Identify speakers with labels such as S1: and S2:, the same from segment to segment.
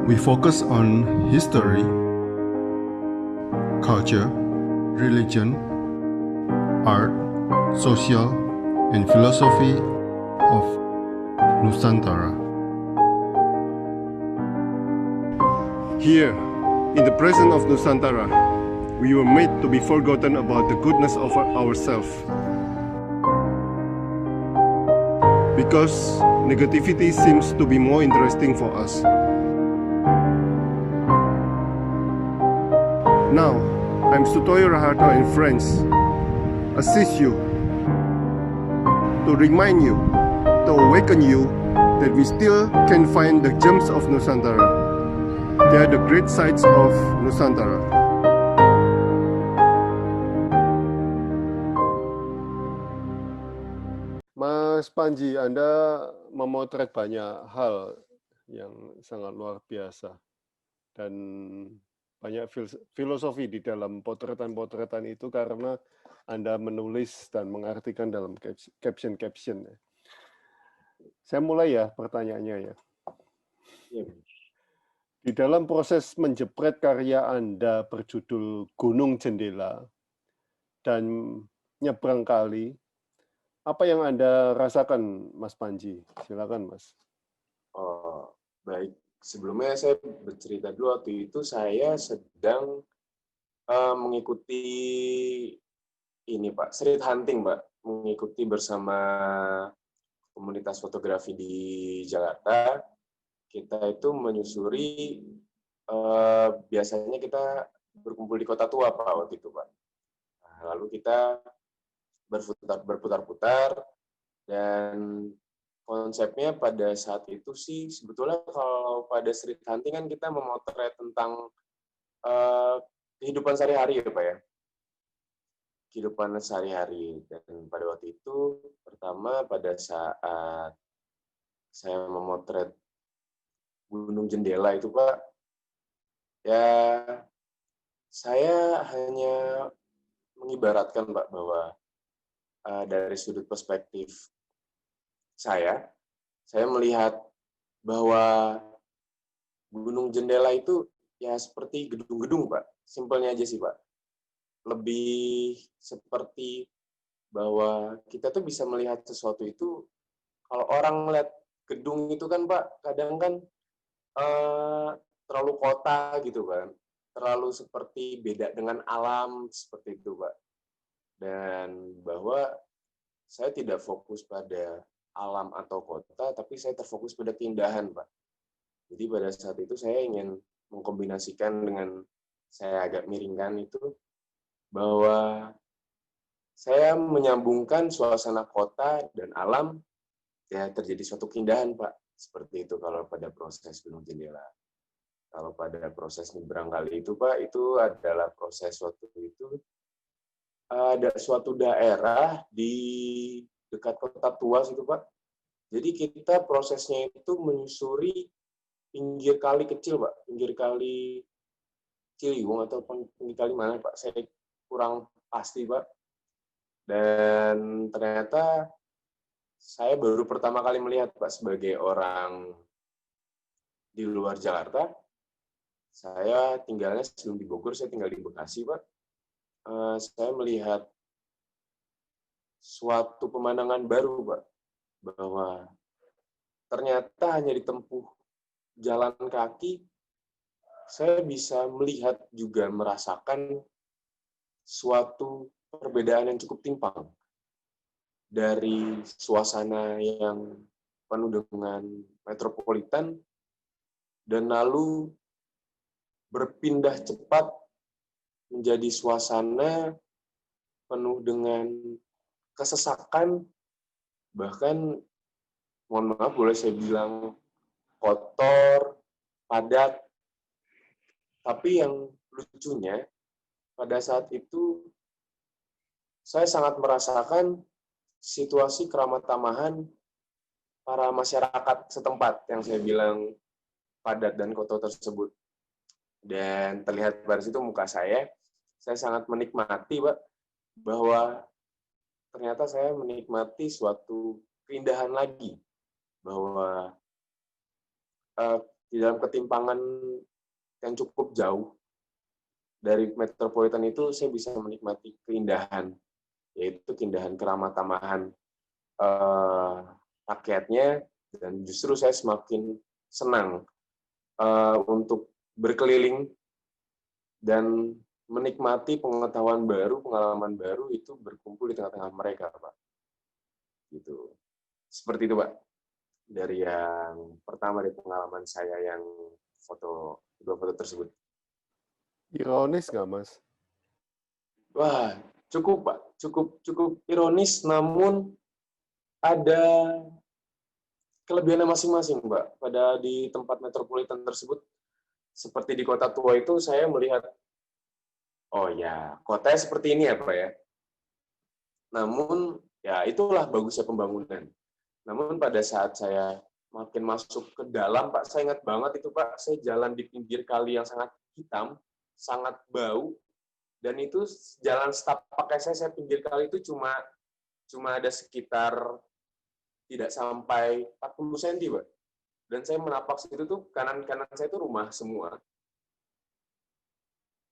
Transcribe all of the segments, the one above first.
S1: We focus on history, culture, religion, art, social, and philosophy of Nusantara.
S2: Here, in the presence of Nusantara, we were made to be forgotten about the goodness of ourselves. Because negativity seems to be more interesting for us. Now, I'm Sutoyo Raharto and friends, assist you, to remind you, to awaken you that we still can find the gems of Nusantara. They are the great sights of Nusantara. Mas Panji, Anda memotret banyak hal yang sangat luar biasa dan banyak filosofi di dalam potretan-potretan itu karena Anda menulis dan mengartikan dalam caption-caption. Saya mulai ya pertanyaannya ya. Di dalam proses menjepret karya Anda berjudul Gunung Jendela dan Nyebrang Kali, apa yang Anda rasakan, Mas Panji? Silakan, Mas.
S3: Oh, baik. Sebelumnya saya bercerita dulu, waktu itu saya sedang mengikuti ini, Pak, street hunting, Pak. Mengikuti bersama komunitas fotografi di Jakarta. Kita itu menyusuri, biasanya kita berkumpul di Kota Tua, Pak, waktu itu, Pak. Nah, lalu kita berputar-putar, dan konsepnya pada saat itu sih sebetulnya kalau pada street hunting kan kita memotret tentang kehidupan sehari-hari ya Pak ya. Kehidupan sehari-hari. Dan pada waktu itu pertama pada saat saya memotret Gunung Jendela itu Pak, ya saya hanya mengibaratkan Pak bahwa dari sudut perspektif saya melihat bahwa Gunung Jendela itu ya seperti gedung-gedung, Pak. Simpelnya aja sih, Pak. Lebih seperti bahwa kita tuh bisa melihat sesuatu itu, kalau orang melihat gedung itu kan, Pak, kadang kan terlalu kota gitu kan. Terlalu seperti beda dengan alam, seperti itu, Pak. Dan bahwa saya tidak fokus pada alam atau kota, tapi saya terfokus pada keindahan, Pak. Jadi pada saat itu saya ingin mengkombinasikan dengan, saya agak miringkan itu, bahwa saya menyambungkan suasana kota dan alam, ya terjadi suatu keindahan, Pak. Seperti itu kalau pada proses Gunung Jendela. Kalau pada proses Nyebrang Kali itu, Pak, itu adalah proses waktu itu, ada suatu daerah di dekat Kota Tua situ, Pak. Jadi kita prosesnya itu menyusuri pinggir kali kecil, Pak. Pinggir kali Ciliwung atau pinggir kali mana, Pak? Saya kurang pasti, Pak. Dan ternyata saya baru pertama kali melihat, Pak, sebagai orang di luar Jakarta. Saya tinggalnya sebelum di Bogor, saya tinggal di Bekasi, Pak. Saya melihat suatu pemandangan baru, Pak. Bahwa ternyata hanya ditempuh jalan kaki, saya bisa melihat juga merasakan suatu perbedaan yang cukup timpang. Dari suasana yang penuh dengan metropolitan, dan lalu berpindah cepat menjadi suasana penuh dengan kesesakan, bahkan mohon maaf boleh saya bilang kotor, padat. Tapi yang lucunya pada saat itu saya sangat merasakan situasi keramah tamahan para masyarakat setempat yang saya bilang padat dan kotor tersebut. Dan terlihat pada situ muka saya sangat menikmati, Pak, bahwa ternyata saya menikmati suatu keindahan lagi, bahwa di dalam ketimpangan yang cukup jauh dari metropolitan itu, saya bisa menikmati keindahan, yaitu keindahan keramat tamahan rakyatnya, dan justru saya semakin senang untuk berkeliling dan menikmati pengetahuan baru, pengalaman baru itu berkumpul di tengah-tengah mereka, Pak. Gitu. Seperti itu, Pak. Dari yang pertama, dari pengalaman saya yang dua foto tersebut.
S2: Ironis nggak, Mas?
S3: Wah, cukup, Pak. Cukup ironis, namun ada kelebihannya masing-masing, Pak. Pada di tempat metropolitan tersebut, seperti di kota tua itu, saya melihat, oh ya, kotanya seperti ini ya, Pak ya. Namun, ya itulah bagusnya pembangunan. Namun pada saat saya makin masuk ke dalam, Pak, saya ingat banget itu, Pak, saya jalan di pinggir kali yang sangat hitam, sangat bau, dan itu jalan setapak saya pinggir kali itu cuma ada sekitar tidak sampai 40 cm, Pak. Dan saya menapak situ tuh, kanan-kanan saya itu rumah semua.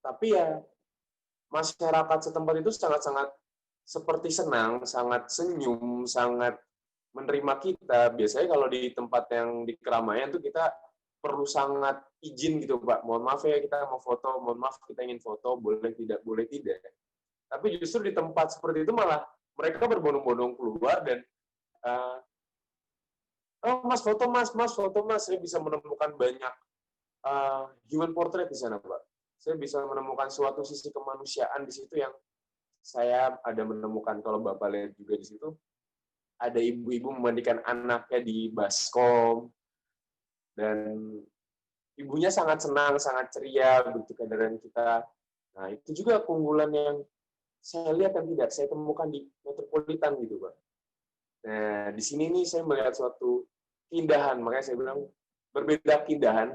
S3: Tapi ya, masyarakat setempat itu sangat-sangat seperti senang, sangat senyum, sangat menerima kita. Biasanya kalau di tempat yang di keramaian tuh kita perlu sangat izin gitu, Pak. Mohon maaf ya, kita mau foto, mohon maaf kita ingin foto, boleh tidak, boleh tidak. Tapi justru di tempat seperti itu malah mereka berbondong-bondong keluar dan oh, Mas foto Mas, foto Mas. Saya bisa menemukan banyak human portrait di sana, Pak. Saya bisa menemukan suatu sisi kemanusiaan di situ yang saya ada menemukan, kalau Bapak lihat juga di situ, ada ibu-ibu memandikan anaknya di baskom, dan ibunya sangat senang, sangat ceria, begitu kehadiran kita. Nah, itu juga keunggulan yang saya lihat dan tidak saya temukan di metropolitan gitu, Pak. Nah, di sini nih saya melihat suatu keindahan, makanya saya bilang berbeda keindahan,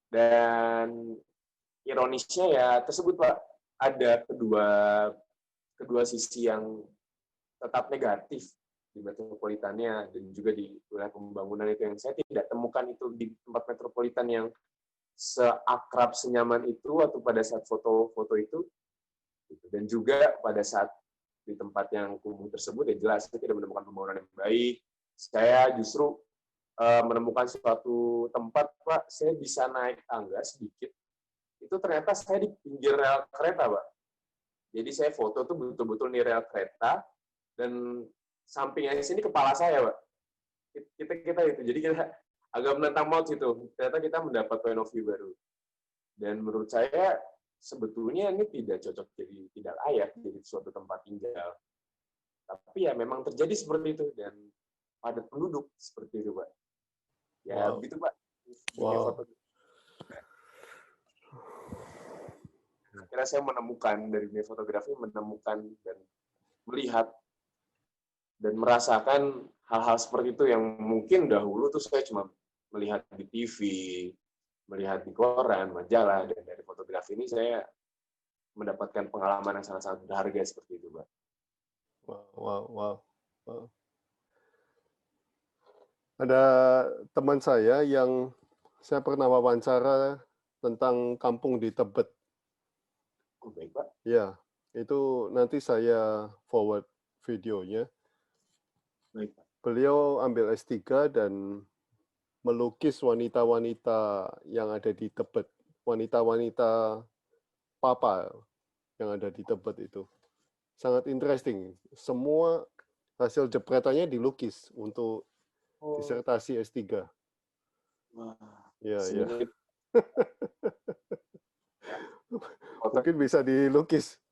S3: dan ironisnya ya tersebut, Pak, ada kedua sisi yang tetap negatif di metropolitannya dan juga di wilayah pembangunan itu yang saya tidak temukan itu di tempat metropolitan yang seakrab, senyaman itu atau pada saat foto-foto itu. Dan juga pada saat di tempat yang kumuh tersebut, ya jelas saya tidak menemukan pembangunan yang baik. Saya justru menemukan suatu tempat, Pak, saya bisa naik tangga sedikit. Itu ternyata saya di pinggir rel kereta, Pak. Jadi saya foto tuh betul-betul di rel kereta, dan sampingnya sini kepala saya, Pak. Kita itu. Jadi kita agak menentang maut itu. Ternyata kita mendapat point of view baru. Dan menurut saya sebetulnya ini tidak cocok, jadi tidak layak jadi suatu tempat tinggal. Tapi ya memang terjadi seperti itu, dan padat penduduk seperti itu, Pak. Ya begitu, Pak.
S2: Wow.
S3: Akhirnya saya menemukan dari dunia fotografi, menemukan dan melihat dan merasakan hal-hal seperti itu yang mungkin dahulu tuh saya cuma melihat di TV, melihat di koran, majalah, dan dari fotografi ini saya mendapatkan pengalaman yang sangat-sangat berharga seperti itu, Pak.
S2: Wow. Ada teman saya yang saya pernah wawancara tentang kampung di Tebet.
S3: Oh, baik, Pak.
S2: Ya, itu nanti saya forward videonya.
S3: Baik, Pak.
S2: Beliau ambil S3 dan melukis wanita-wanita yang ada di Tebet. Wanita-wanita papa yang ada di Tebet itu. Sangat interesting. Semua hasil jepretannya dilukis untuk disertasi S3.
S3: Wah,
S2: Ya.
S3: sedikit.
S2: Mungkin bisa dilukis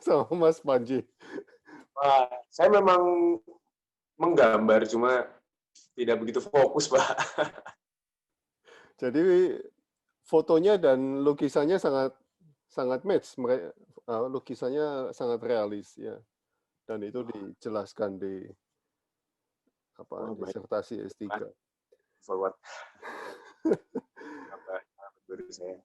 S2: sama Mas Panji.
S3: Wah, saya memang menggambar, cuma tidak begitu fokus, Pak.
S2: Jadi fotonya dan lukisannya sangat match. Lukisannya sangat realis, ya. Dan itu dijelaskan di disertasi S3.
S3: Forward. Saya.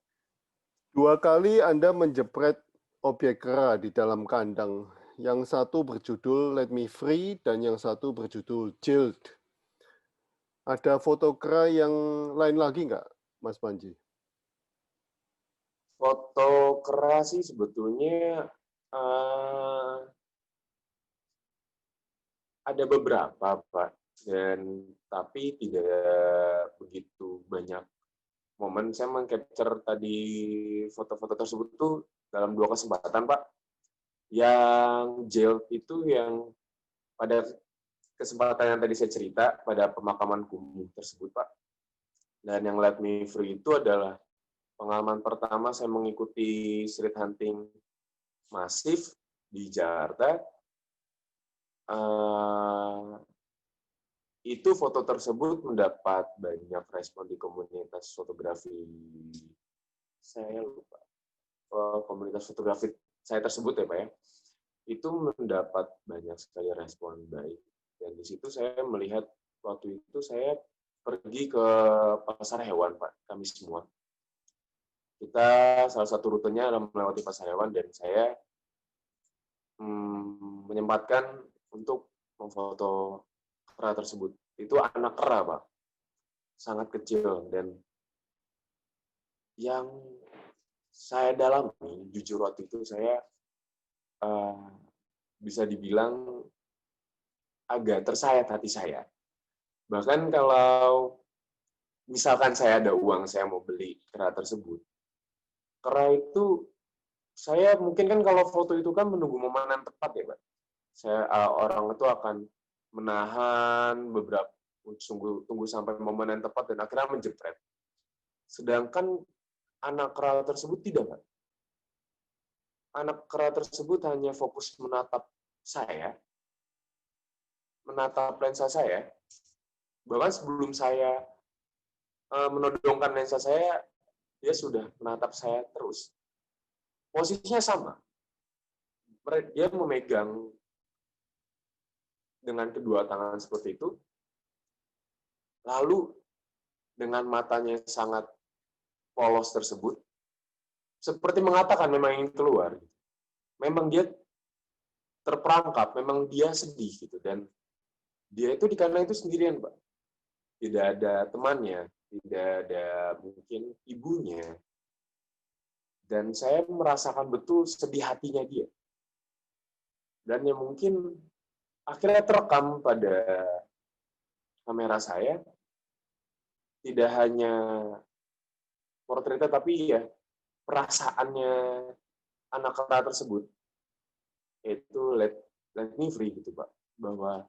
S2: 2 kali Anda menjepret objek kera di dalam kandang. Yang satu berjudul Let Me Free dan yang satu berjudul Jailed. Ada foto kera yang lain lagi nggak, Mas Panji?
S3: Foto kera sih sebetulnya ada beberapa, Pak, dan tapi tidak begitu banyak momen. Saya meng-capture tadi foto-foto tersebut tuh dalam 2 kesempatan, Pak. Yang jail itu yang pada kesempatan yang tadi saya cerita, pada pemakaman kumuh tersebut, Pak. Dan yang Let Me Free itu adalah pengalaman pertama saya mengikuti street hunting masif di Jakarta. Itu foto tersebut mendapat banyak respon di komunitas fotografi, saya lupa, komunitas fotografi saya tersebut ya Pak ya, itu mendapat banyak sekali respon baik. Dan di situ saya melihat, waktu itu saya pergi ke pasar hewan Pak, kami semua. Kita salah satu rutenya adalah melewati pasar hewan dan saya menyempatkan untuk memfoto kera tersebut. Itu anak kera, Pak. Sangat kecil. Dan yang saya dalami, jujur waktu itu saya bisa dibilang agak tersayat hati saya. Bahkan kalau misalkan saya ada uang, saya mau beli kera tersebut. Kera itu, saya mungkin kan kalau foto itu kan menunggu momen yang tepat ya, Pak. Orang itu akan menahan beberapa, tunggu sampai momen yang tepat dan akhirnya menjepret. Sedangkan anak kera tersebut tidak, Pak. Anak kera tersebut hanya fokus menatap saya, menatap lensa saya. Bahkan sebelum saya menodongkan lensa saya, dia sudah menatap saya terus. Posisinya sama. Dia memegang dengan kedua tangan seperti itu, lalu dengan matanya sangat polos tersebut, seperti mengatakan memang ingin keluar. Memang dia terperangkap, memang dia sedih gitu. Dan dia itu di kandang itu sendirian, Pak. Tidak ada temannya, tidak ada mungkin ibunya. Dan saya merasakan betul sedih hatinya dia. Dan yang mungkin akhirnya terekam pada kamera saya, tidak hanya portretnya, tapi ya perasaannya anak kera tersebut, itu let me free gitu Pak, bahwa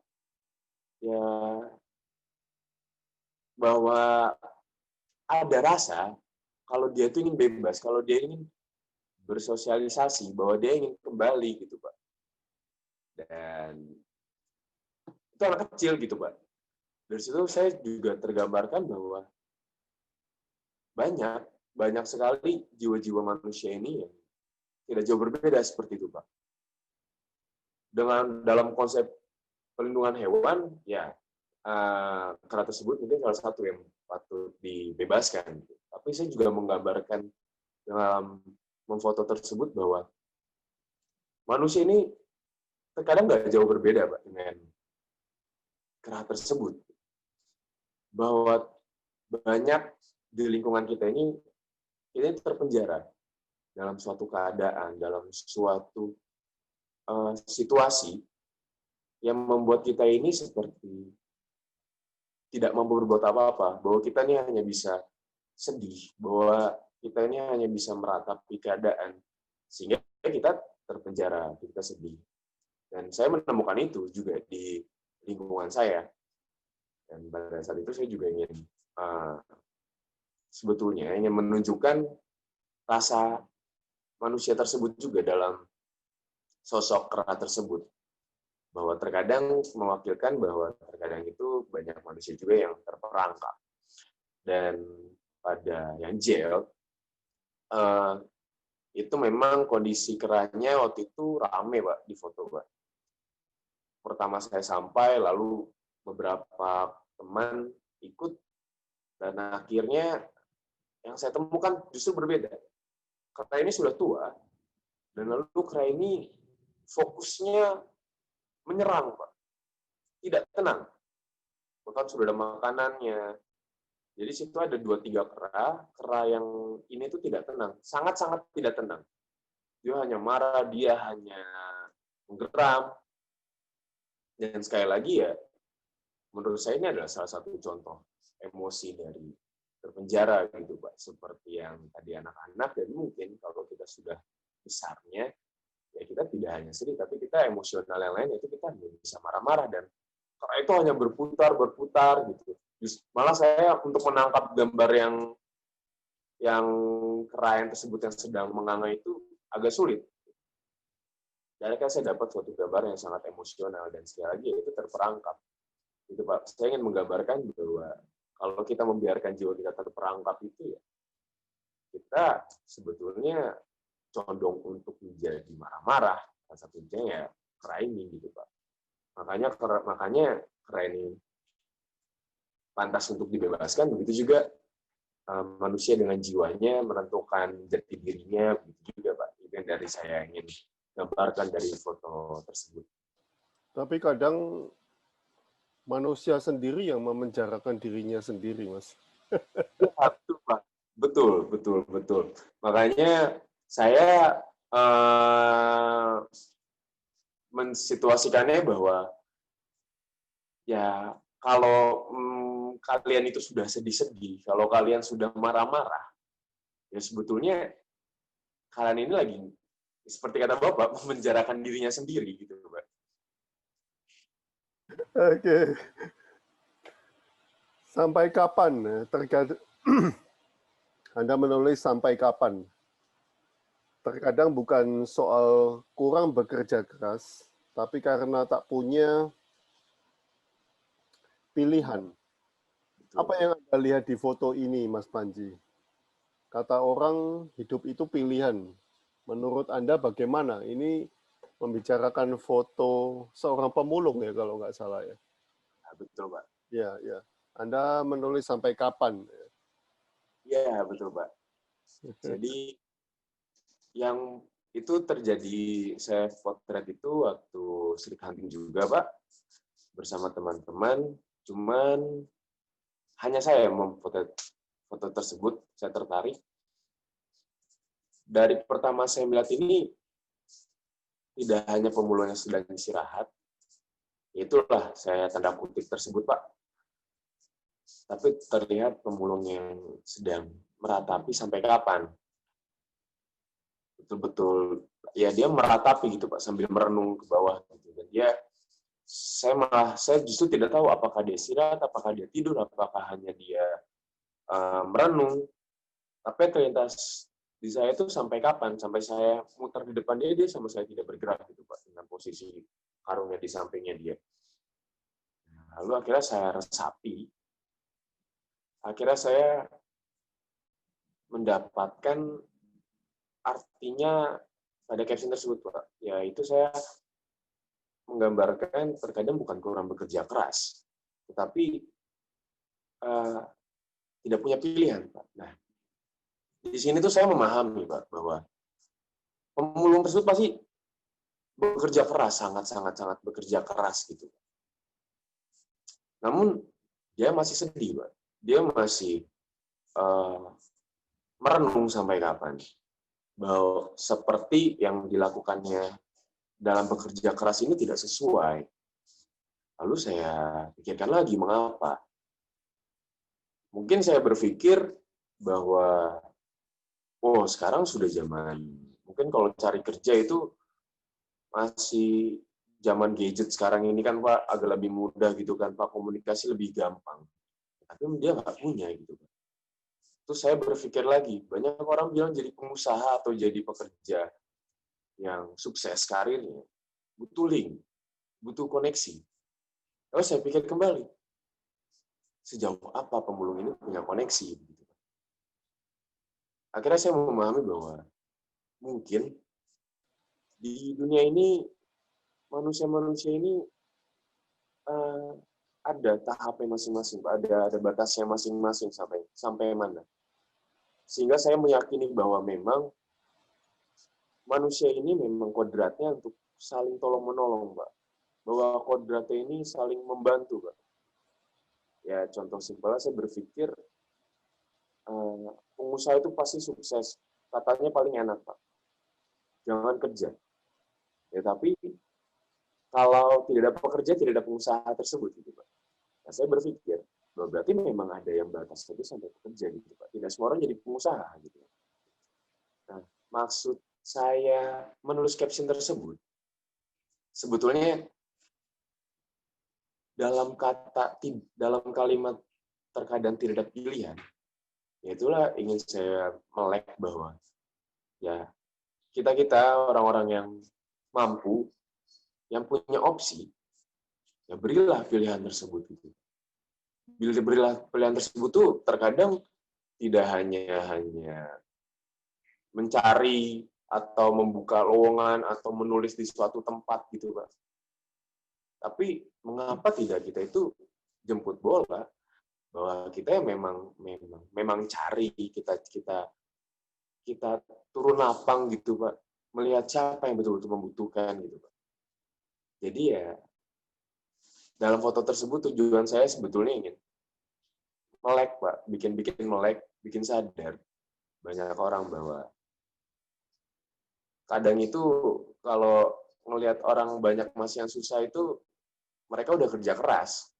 S3: ada rasa kalau dia itu ingin bebas, kalau dia ingin bersosialisasi, bahwa dia ingin kembali gitu Pak. Dan itu anak kecil gitu Pak. Dari situ saya juga tergambarkan bahwa banyak sekali jiwa-jiwa manusia ini yang tidak jauh berbeda seperti itu Pak. Dengan dalam konsep pelindungan hewan, ya kera tersebut mungkin salah satu yang patut dibebaskan. Tapi saya juga menggambarkan dalam memfoto tersebut bahwa manusia ini terkadang nggak jauh berbeda Pak dengan kera tersebut. Bahwa banyak di lingkungan kita ini terpenjara dalam suatu keadaan, dalam suatu situasi yang membuat kita ini seperti tidak mampu berbuat apa-apa, bahwa kita ini hanya bisa sedih, bahwa kita ini hanya bisa meratapi keadaan, sehingga kita terpenjara, kita sedih. Dan saya menemukan itu juga di lingkungan saya. Dan pada saat itu saya juga ingin sebetulnya ingin menunjukkan rasa manusia tersebut juga dalam sosok kera tersebut. Bahwa terkadang mewakilkan bahwa terkadang itu banyak manusia juga yang terperangkap. Dan pada yang jail, itu memang kondisi keranya waktu itu rame Pak di foto Pak. Pertama saya sampai, lalu beberapa teman ikut, dan akhirnya yang saya temukan justru berbeda. Kera ini sudah tua, dan lalu kera ini fokusnya menyerang, Pak. Tidak tenang. bahkan sudah ada makanannya. Jadi situ ada 2-3 kera yang ini tuh tidak tenang, sangat-sangat tidak tenang. Dia hanya marah, dia hanya menggeram. Dan sekali lagi ya, menurut saya ini adalah salah satu contoh emosi dari terpenjara gitu, Pak. Seperti yang tadi anak-anak, dan mungkin kalau kita sudah besarnya, ya kita tidak hanya sedih, tapi kita emosional yang lain, itu kita bisa marah-marah, dan karena itu hanya berputar gitu. Malah saya untuk menangkap gambar yang kerayan tersebut yang sedang menganga itu agak sulit. Dan kan saya dapat suatu gambar yang sangat emosional, dan sekali lagi itu terperangkap. Itu Pak, saya ingin menggambarkan bahwa kalau kita membiarkan jiwa kita terperangkap itu ya, kita sebetulnya condong untuk menjadi marah-marah. Salah satunya ya kera ini gitu Pak. Makanya kera ini pantas untuk dibebaskan, begitu juga manusia dengan jiwanya menentukan jati dirinya, begitu juga Pak. Itu yang dari saya ingin gambarkan dari foto tersebut.
S2: Tapi kadang manusia sendiri yang memenjarakan dirinya sendiri, Mas.
S3: Ya, betul, Pak. Betul. Makanya saya mensituasikannya bahwa ya kalau kalian itu sudah sedih-sedih, kalau kalian sudah marah-marah, ya sebetulnya kalian ini lagi seperti kata Bapak memenjarakan dirinya sendiri gitu, Pak.
S2: Oke. Sampai kapan? Anda menulis sampai kapan? Terkadang bukan soal kurang bekerja keras, tapi karena tak punya pilihan. Apa yang Anda lihat di foto ini, Mas Panji? Kata orang, hidup itu pilihan. Menurut Anda bagaimana? Ini membicarakan foto seorang pemulung ya, kalau nggak salah ya.
S3: Ya, betul, Pak.
S2: Ya. Anda menulis sampai kapan?
S3: Ya, betul, Pak. Jadi yang itu terjadi, saya potret itu waktu street hunting juga, Pak, bersama teman-teman. Cuman hanya saya yang memotret foto tersebut, saya tertarik. Dari pertama saya melihat ini, tidak hanya pemulung yang sedang istirahat, itulah saya tanda kutip tersebut, Pak. Tapi terlihat pemulung yang sedang meratapi sampai kapan. Betul-betul ya dia meratapi gitu Pak, sambil merenung ke bawah gitu. Dan saya justru tidak tahu apakah dia istirahat, apakah dia tidur, apakah hanya dia merenung. Tapi terlintas di saya itu sampai kapan, sampai saya muter di depan dia sama saya tidak bergerak gitu Pak, dengan posisi karungnya di sampingnya dia. Lalu akhirnya saya resapi, akhirnya saya mendapatkan artinya pada caption tersebut, Pak. Yaitu saya menggambarkan terkadang bukan kurang bekerja keras, tetapi tidak punya pilihan, Pak. Nah, di sini tuh saya memahami, Pak, bahwa pemulung tersebut pasti bekerja keras, sangat bekerja keras gitu. Namun dia masih sedih, Pak. Dia masih merenung sampai kapan. Bahwa seperti yang dilakukannya dalam bekerja keras ini tidak sesuai. Lalu saya pikirkan lagi, mengapa? Mungkin saya berpikir bahwa, sekarang sudah zaman, mungkin kalau cari kerja itu masih zaman gadget sekarang ini kan Pak, agak lebih mudah gitu kan Pak, komunikasi lebih gampang. Tapi dia nggak punya gitu Pak. Terus saya berpikir lagi, banyak orang bilang jadi pengusaha atau jadi pekerja yang sukses karirnya, butuh link, butuh koneksi. Lalu saya pikir kembali, sejauh apa pemulung ini punya koneksi? Akhirnya saya memahami bahwa mungkin di dunia ini manusia-manusia ini ada tahapnya masing-masing, ada batasnya masing-masing sampai mana. Sehingga saya meyakini bahwa memang manusia ini memang kodratnya untuk saling tolong-menolong, Pak. Bahwa kodratnya ini saling membantu, Pak. Ya contoh simpelnya saya berpikir pengusaha itu pasti sukses. Katanya paling enak, Pak. Jangan kerja. Ya tapi kalau tidak ada pekerja, tidak ada pengusaha tersebut, gitu, Pak. Nah, saya berpikir bahwa berarti memang ada yang batas itu sampai pekerja, gitu, Pak. Tidak semua orang jadi pengusaha, gitu. Nah, maksud saya menulis caption tersebut, sebetulnya dalam kalimat terkadang tidak ada pilihan, ya itulah ingin saya melek bahwa ya kita orang-orang yang mampu, yang punya opsi, ya berilah pilihan tersebut. Gitu. Berilah pilihan tersebut tuh terkadang tidak hanya mencari atau membuka lowongan atau menulis di suatu tempat gitu, Pak. Tapi mengapa tidak kita itu jemput bola, bahwa kita memang cari, kita turun lapang gitu, Pak, melihat siapa yang betul-betul membutuhkan gitu, Pak. Jadi ya dalam foto tersebut tujuan saya sebetulnya ingin melek, Pak, bikin melek, bikin sadar banyak orang bahwa kadang itu kalau ngelihat orang banyak masih yang susah itu mereka udah kerja keras.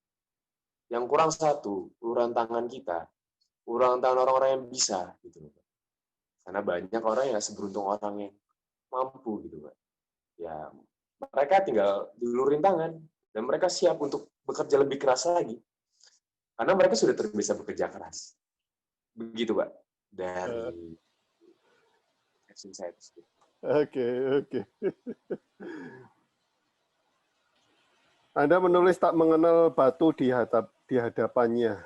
S3: Yang kurang satu, uluran tangan kita, uluran tangan orang-orang yang bisa gitu. Karena banyak orang yang seberuntung orang yang mampu gitu, Pak. Ya, mereka tinggal diulurin tangan dan mereka siap untuk bekerja lebih keras lagi. Karena mereka sudah terbiasa bekerja keras. Begitu, Pak. Dari caption saya tersebut.
S2: Oke. Anda menulis tak mengenal batu di hadapannya.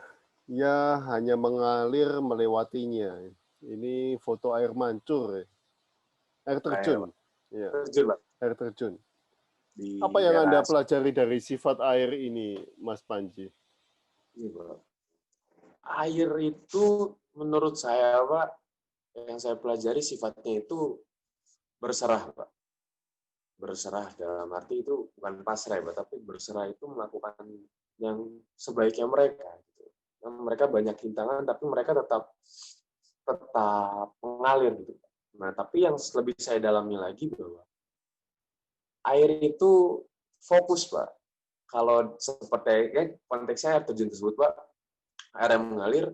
S2: Ia hanya mengalir melewatinya. Ini foto air mancur. Air terjun. Ya,
S3: Terjun, Pak.
S2: air terjun.
S3: Di
S2: Apa yang Anda
S3: daerah
S2: pelajari dari sifat air ini, Mas Panji?
S3: ini, Pak. Air itu menurut saya, Pak, yang saya pelajari sifatnya itu berserah, Pak. Berserah dalam arti itu bukan pasrah, Pak, tapi berserah itu melakukan yang sebaiknya mereka. Gitu. Nah, mereka banyak rintangan, tapi mereka tetap mengalir. Gitu. Nah, tapi yang lebih saya dalami lagi bahwa air itu fokus, Pak. Kalau seperti konteksnya air terjun tersebut, Pak, air yang mengalir,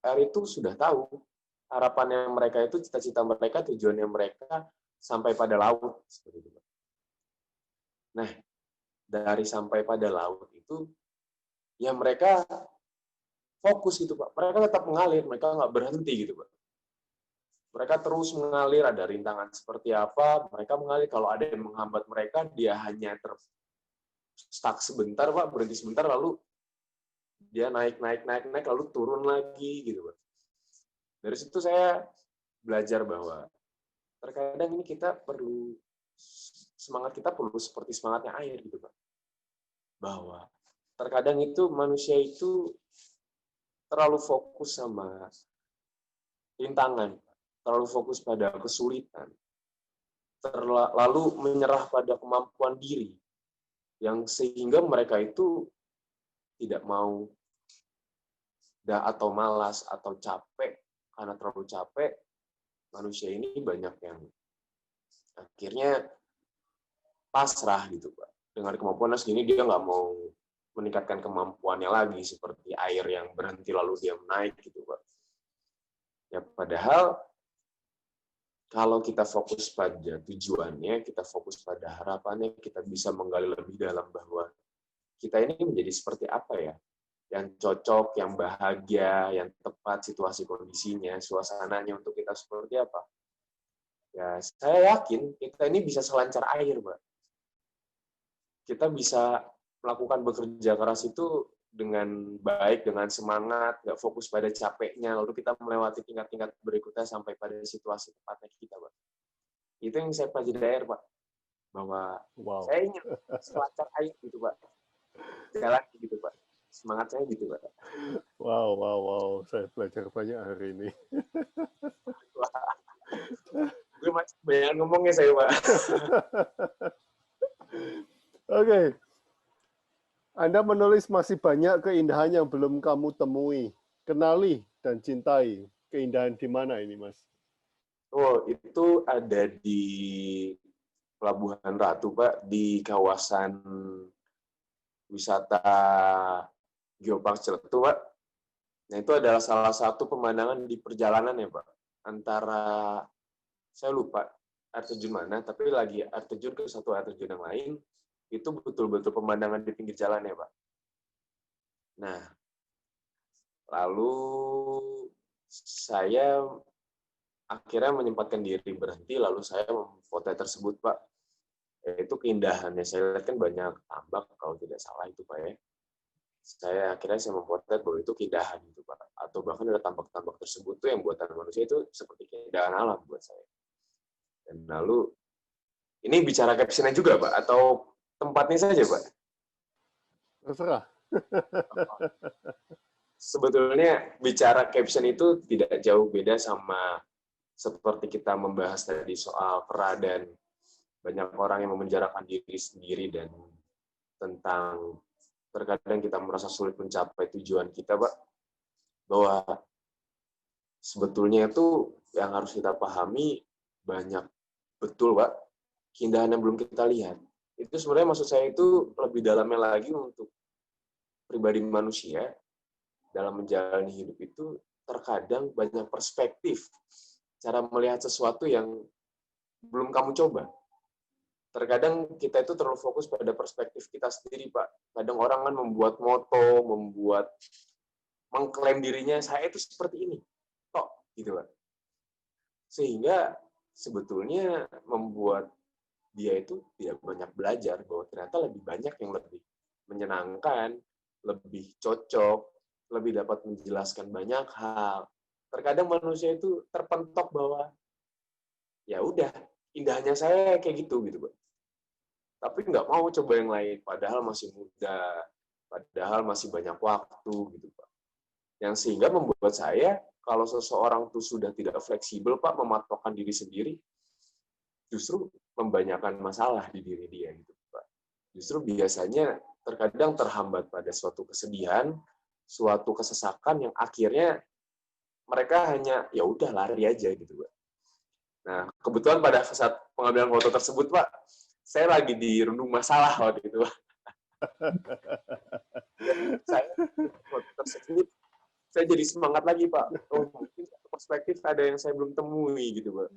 S3: air itu sudah tahu harapannya mereka itu, cita-cita mereka, tujuannya mereka sampai pada laut seperti itu. Nah, dari sampai pada laut itu ya mereka fokus gitu, Pak. Mereka tetap mengalir, mereka nggak berhenti gitu, Pak. Mereka terus mengalir, ada rintangan seperti apa, mereka mengalir. Kalau ada yang menghambat mereka, dia hanya stuck sebentar, Pak, berhenti sebentar, lalu dia naik, lalu turun lagi gitu, Pak. Dari situ saya belajar bahwa terkadang ini semangat kita perlu seperti semangatnya air gitu, Pak. Bahwa terkadang itu manusia itu terlalu fokus sama rintangan, terlalu fokus pada kesulitan, lalu menyerah pada kemampuan diri, yang sehingga mereka itu tidak mau atau malas atau capek. Karena terlalu capek, manusia ini banyak yang akhirnya pasrah gitu, Pak. Dengan kemampuannya segini dia nggak mau meningkatkan kemampuannya lagi seperti air yang berhenti lalu dia naik gitu, Pak. Ya padahal kalau kita fokus pada tujuannya, kita fokus pada harapannya, kita bisa menggali lebih dalam bahwa kita ini menjadi seperti apa ya, yang cocok, yang bahagia, yang tepat situasi kondisinya, suasananya untuk kita seperti apa. Ya, saya yakin kita ini bisa selancar air, Pak. Kita bisa melakukan bekerja keras itu dengan baik, dengan semangat, nggak fokus pada capeknya, lalu kita melewati tingkat-tingkat berikutnya sampai pada situasi tepatnya kita, Pak. Itu yang saya pelajari dari air, Pak. Bahwa saya ingin selancar air gitu, Pak. Jalan gitu, Pak. Semangat saya gitu, Pak.
S2: Wow. Saya belajar banyak hari ini.
S3: Gue masih banyak ngomongnya saya, Pak.
S2: Oke. Anda menulis masih banyak keindahan yang belum kamu temui. Kenali dan cintai. Keindahan di mana ini, Mas?
S3: Oh, itu ada di Pelabuhan Ratu, Pak, di kawasan wisata Geopark Ciletu, Pak. Nah, itu adalah salah satu pemandangan di perjalanan ya, Pak. Antara, saya lupa air terjun mana, tapi lagi air terjun ke satu air terjun yang lain, itu betul-betul pemandangan di pinggir jalan ya, Pak. Nah, lalu saya akhirnya menyempatkan diri berhenti, lalu saya memfoto tersebut, Pak. Itu keindahannya. Saya lihat kan banyak tambak, kalau tidak salah itu, Pak ya. Akhirnya saya memotret bahwa itu keindahan itu, Pak. Atau bahkan ada tambak-tambak tersebut tuh yang buatan manusia itu seperti keindahan alam buat saya. Dan lalu ini bicara caption-nya juga, Pak, atau tempatnya saja, Pak?
S2: Terserah.
S3: Sebetulnya bicara caption itu tidak jauh beda sama seperti kita membahas tadi soal Pra dan banyak orang yang memenjarakan diri sendiri dan tentang terkadang kita merasa sulit mencapai tujuan kita, Pak. Bahwa sebetulnya itu yang harus kita pahami banyak betul, Pak, keindahan yang belum kita lihat. Itu sebenarnya maksud saya itu lebih dalamnya lagi untuk pribadi manusia dalam menjalani hidup itu terkadang banyak perspektif cara melihat sesuatu yang belum kamu coba. Terkadang kita itu terlalu fokus pada perspektif kita sendiri, Pak. Kadang orang kan membuat moto, mengklaim dirinya, saya itu seperti ini. Tok, gitu, Pak. Sehingga sebetulnya membuat dia itu tidak banyak belajar bahwa ternyata lebih banyak yang lebih menyenangkan, lebih cocok, lebih dapat menjelaskan banyak hal. Terkadang manusia itu terpentok bahwa ya udah, indahnya saya kayak gitu, Pak. Tapi nggak mau coba yang lain, padahal masih muda, padahal masih banyak waktu, gitu, Pak. Yang sehingga membuat saya, kalau seseorang itu sudah tidak fleksibel, Pak, mematokkan diri sendiri, justru membanyakan masalah di diri dia, gitu, Pak. Justru biasanya terkadang terhambat pada suatu kesedihan, suatu kesesakan yang akhirnya mereka hanya ya udah lari aja, gitu, Pak. Nah, kebetulan pada saat pengambilan foto tersebut, Pak, saya lagi dirundung masalah waktu itu, Pak. Dan saya foto tersebut, saya jadi semangat lagi, Pak. Oh, mungkin perspektif ada yang saya belum temui, gitu, Pak.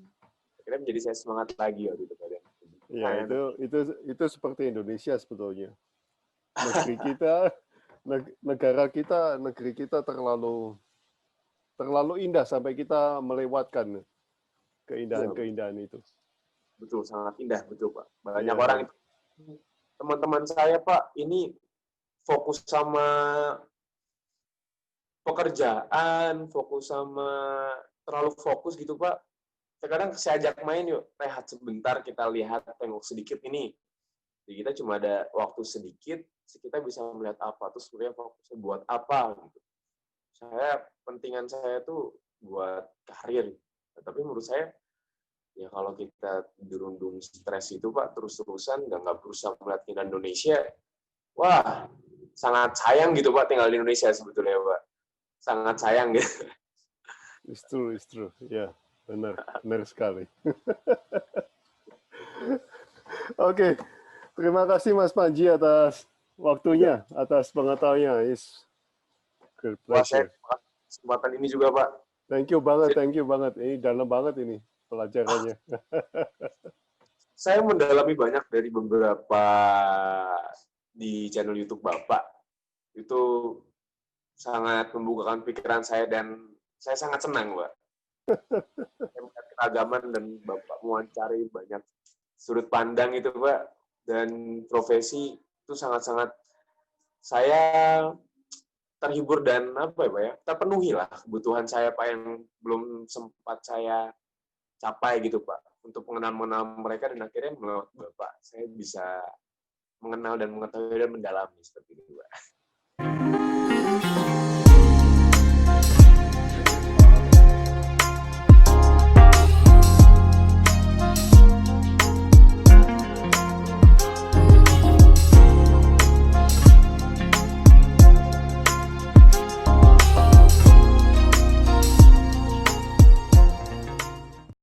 S3: Akhirnya menjadi saya semangat lagi waktu itu, Pak.
S2: Ya, itu seperti Indonesia sebetulnya. Negeri kita terlalu indah sampai kita melewatkan keindahan-keindahan itu.
S3: Betul, sangat indah, betul, Pak. Banyak
S2: Ya.
S3: orang itu, teman-teman saya, Pak, ini fokus sama pekerjaan, terlalu fokus gitu, Pak. Terkadang saya ajak main, yuk, rehat sebentar, kita lihat, tengok sedikit ini. Jadi kita cuma ada waktu sedikit, kita bisa melihat apa, terus sebenarnya fokusnya buat apa, gitu. Pentingan saya tuh buat karir. Tapi menurut saya, ya kalau kita dirundung stres itu, Pak, terus-terusan, nggak berusaha melihat keindahan Indonesia, wah, sangat sayang gitu, Pak, tinggal di Indonesia sebetulnya, Pak. Sangat sayang gitu.
S2: It's true. Ya, benar sekali. Oke, terima kasih Mas Panji atas waktunya, atas pengetahuannya. It's great
S3: Wah, saya
S2: pleasure.
S3: kesempatan ini juga, Pak.
S2: Thank you banget. Ini dalam banget ini pelajarannya.
S3: Saya mendalami banyak dari beberapa di channel YouTube Bapak. Itu sangat membukakan pikiran saya dan saya sangat senang, Pak. Saya melihat keragaman dan Bapak mewawancari banyak sudut pandang itu, Pak, dan profesi itu sangat-sangat saya terhibur dan apa ya, Pak ya, terpenuhi lah kebutuhan saya, Pak, yang belum sempat saya capai gitu, Pak, untuk mengenal mereka dan akhirnya menurut Bapak saya bisa mengenal dan mengetahui dan mendalami seperti